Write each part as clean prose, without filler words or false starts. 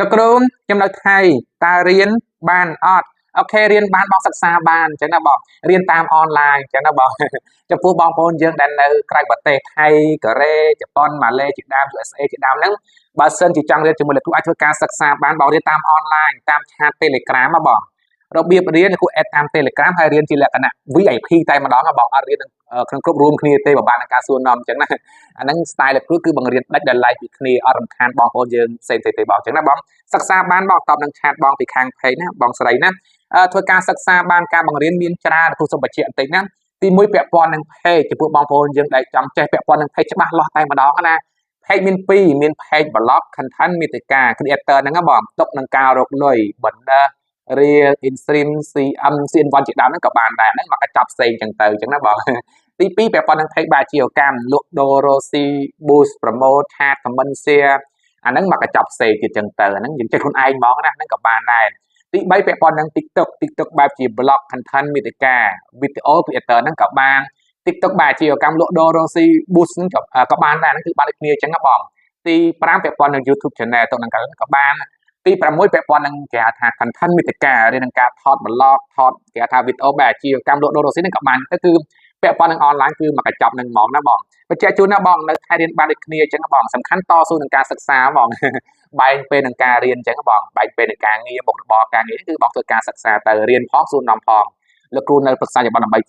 លោកគ្រូខ្ញុំនៅថៃតើរៀនបានអត់អូខេរៀនបានបងសិក្សាបានអញ្ចឹងណាបងរៀនតាមអនឡាញអញ្ចឹងណាបងចំពោះបងប្អូនយើងដែលនៅក្រៅប្រទេសថៃកូរ៉េជប៉ុនម៉ាឡេជាដើម USA ជាដើមហ្នឹងបើសិនជាចង់រៀនជាមួយលោកគ្រូអាចធ្វើការសិក្សាបានបងរៀនតាមអនឡាញតាមឆាត Telegram ណាបងរបៀបរៀនលោកគ្រូអេតតាម Telegram ហើយរៀនជាលក្ខណៈ VIP តែម្ដងណាបងអត់រៀនក្នុងគ្រប់រួមគ្នាទេបើបានការសួរនាំអញ្ចឹងណាអាហ្នឹង style លោកគ្រូគឺបង្រៀនដាច់ដោយឡែកពីគ្នាអត់រំខានបងប្អូនយើងផ្សេងៗទេបងអញ្ចឹងណាបងសិក្សាបានបងតបនឹងឆាតបងពីខាង page ណាបងស្រីណាធ្វើការសិក្សាបានការបង្រៀនមានច្រើនគ្រូសូមបញ្ជាក់បន្តិចណាទី1ពាក់ព័ន្ធនឹង page ចំពោះបងប្អូនយើងដែលចង់ចេះពាក់ព័ន្ធនឹង page ច្បាស់លាស់តែម្ដងណា page មាន2មាន page blog content មាតិកា creator ហ្នឹងណាបងຕົកនឹងការរកលុយបណ្ដា real instream cm cn1 ជាដើមហ្នឹងក៏បានដែរហ្នឹងមកកញ្ចប់ផ្សេងចឹងទៅអញ្ចឹងណាបងទី2ពាក់ព័ន្ធនឹង page បាជីវកម្មលក់ដូរ Rossi boost promote chat comment share អាហ្នឹងមកកញ្ចប់ផ្សេងទៀតចឹងទៅអាហ្នឹងយើងចេះខ្លួនឯងហ្មងណាហ្នឹងក៏បានដែរទី3ពាក់ព័ន្ធនឹង TikTok បែបជា blog content មាតិកា video creator ហ្នឹងក៏បាន TikTok បែបជាកម្មលក់ដូរ Rossi boost ហ្នឹងក៏បានដែរហ្នឹងគឺបានដូចគ្នាចឹងណាបងទី5ពាក់ព័ន្ធនឹង YouTube channel ទៅនឹងក៏បានទី6ពាក់ព័ន្ធនឹងគេហៅថា content មាតិកាឬនឹងការថត blog ថតគេហៅថា video បែបជាកម្មលក់ដូរ Rossi ហ្នឹងក៏បានទៅគឺពាក់ព័ន្ធនឹងអនឡាញគឺមកកញ្ចប់នឹងហ្មងណាបងបញ្ជាក់ជូនណាបងនៅថៃរៀនបានដូចគ្នាអញ្ចឹងបងសំខាន់តស៊ូនឹងការសិក្សាបងបែងពេលនឹងការរៀនអញ្ចឹងបងបែងពេលនឹងការងារមុខរបរការងារគឺបងធ្វើការសិក្សាទៅរៀនផងសួរនាំផងលោកគ្រូនៅប្រឹក្សាយោបល់ដើម្បី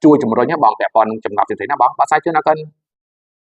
ជួយជំរុញបងពាក់ព័ន្ធនឹងចំណាប់ផ្សេងៗណាបងបាទសាយជូនអរគុណ